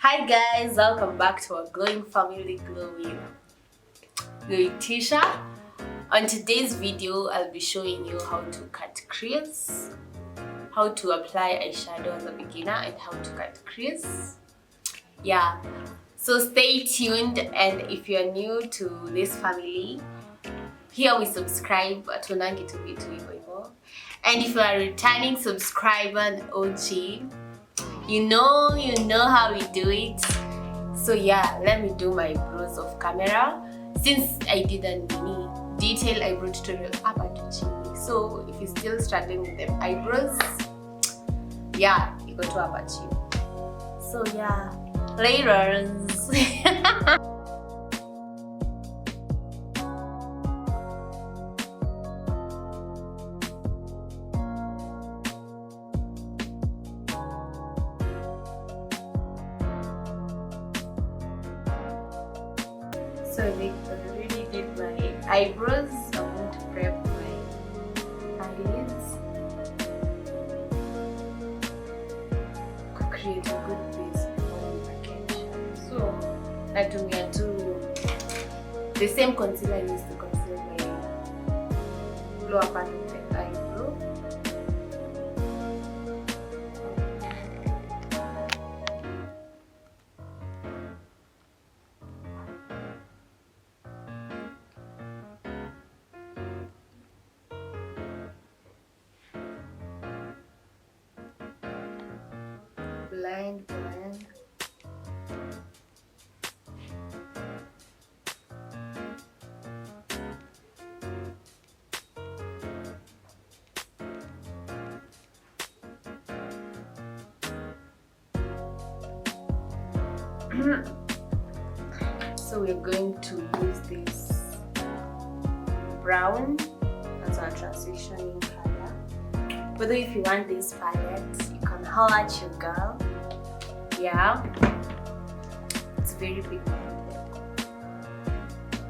Hi guys, welcome back to our glowing family glowing Tisha. On today's video, I'll be showing you how to cut crease, how to apply eyeshadow as a beginner, and how to cut crease. Yeah, so stay tuned, and if you're new to this family, here we subscribe tunange to be hivyo. And if you are a returning subscriber and OG, you know how we do it. So yeah, let me do my brows off camera. Since I did a mini detail eyebrow tutorial up at chini, so if you're still struggling with the eyebrows, yeah, you go to up at chini. So yeah, laters. So I already did my eyebrows. I'm going to prep my eyelids to create a good base before I package. So natumia tu the same concealer I used to conceal my lower part of the eyebrow. Blend. So we're going to use this brown as our transitioning color. But if you want this palette, you can holler at your girl. Yeah, it's very big.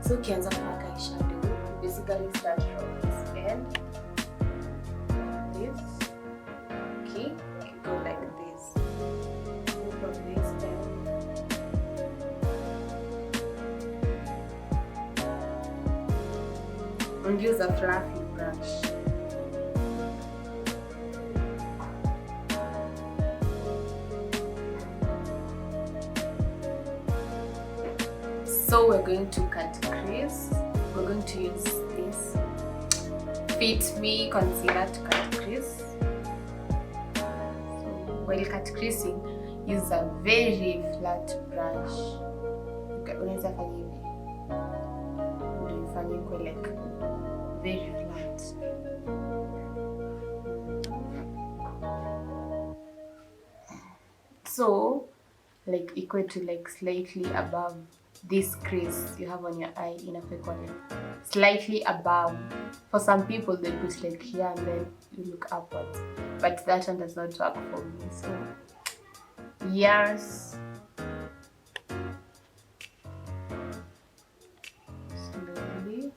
So ukianza kupaka eyeshadow, you basically start from this end, like this. Okay, you go like this. From this end. And use a fluffy brush. So we're going to cut crease. We're going to use this Fit Me concealer to cut crease. So while cut creasing, use a very flat brush. Unaweza fanya hivi. Ndio ifanye kwa like very flat. So like equal to like slightly above this crease you have on your eye, inafekwa like slightly above. For some people they put like here and then you look upwards, but that one does not work for me. So yes, slowly.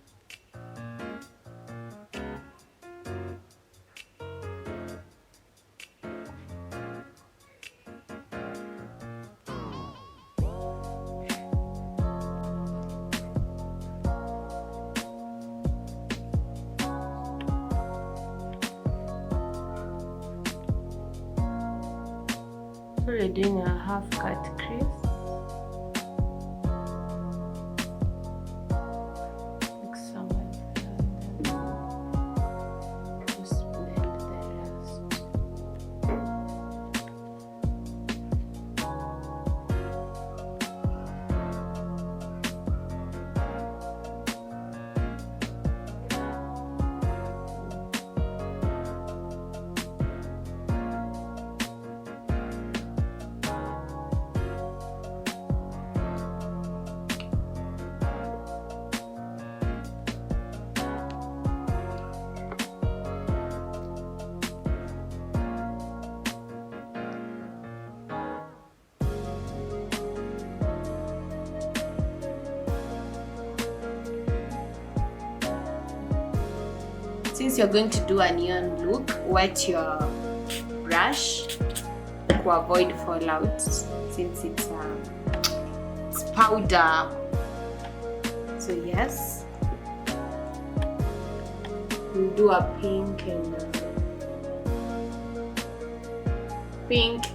So we're doing a half cut crease. Like somewhere here, and then just blend the rest. Since you're going to do a neon look, wet your brush to avoid fallout since it's powder. So yes, we'll do a pink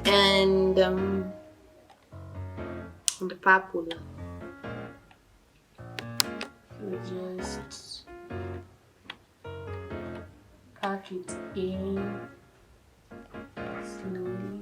and the purple. We just cut it in slowly.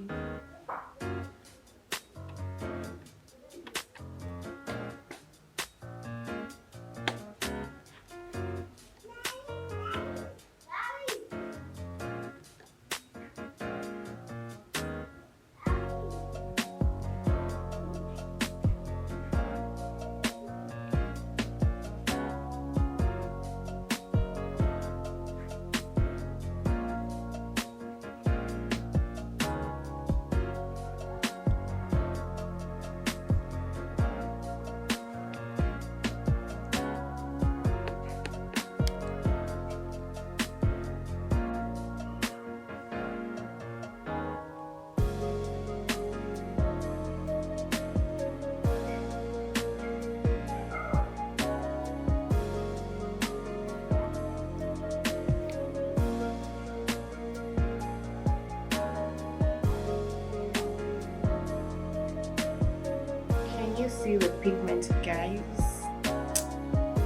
See the pigment, guys.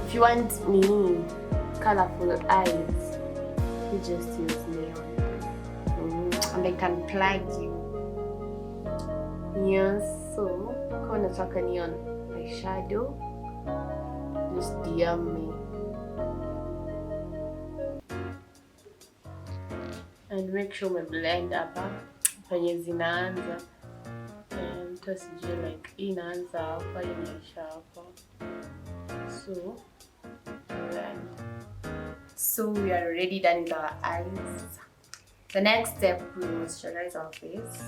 If you want me colorful eyes, you just use neon, and I can plug you neon. So if you want neon eyeshadow, just DM me. And make sure we blend hapa kwenye zinaanza. Sijui like inaanza hapa inaisha hapa. So we are already done with our eyes. The next step, we moisturize our face.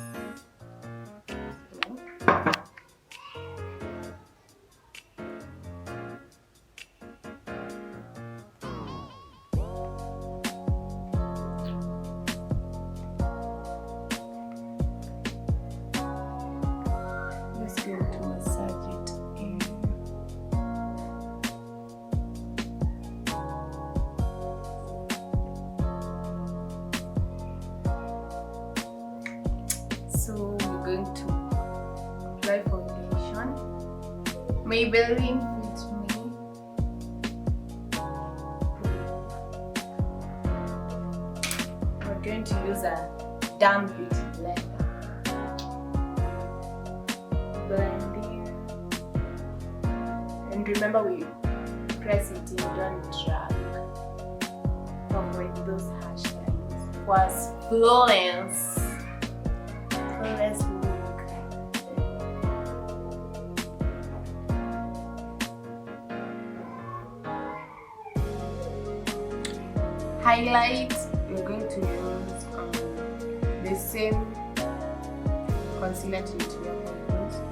To massage it in. So we're going to apply foundation. Maybelline Fit Me. We're going to use a damp beauty blender. Blending, and remember we press it in, don't drag. Avoid those harsh lines. Was flawless look. Highlight, we're going to use the same concealer to Juvia Pallete.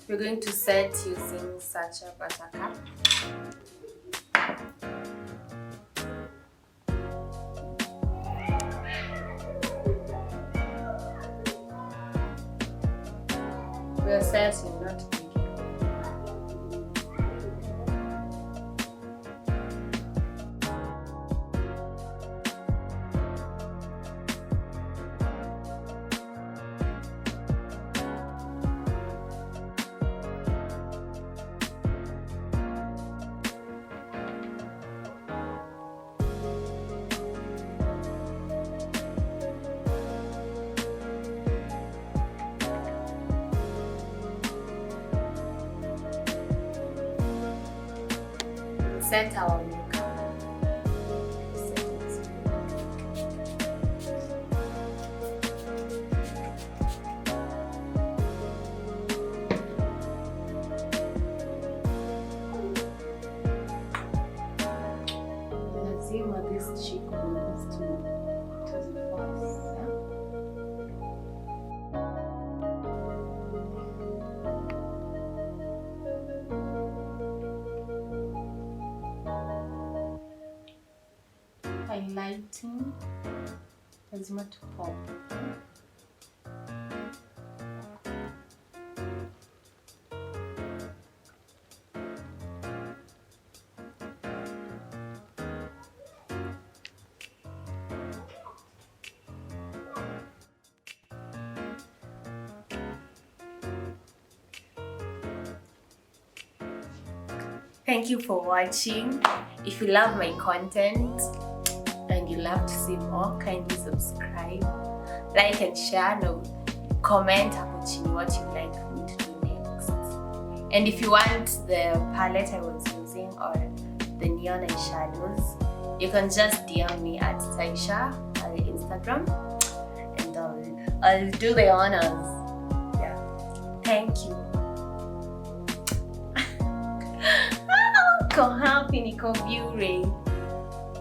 We're going to set using Sacha Bataka. We're setting, not thinking. set our makeup. Lazima this cheekbones to the face. Highlighting lazima to pop. Thank you for watching. If you love my content and you love to see more, kindly subscribe, like and share, and comment hapo chini what you like me to do next. And if you want the palette I was using or the neon eyeshadows, you can just DM me at Sacha on Instagram and I'll do the honors. Yeah. Thank you. Niko happy, niko beauty.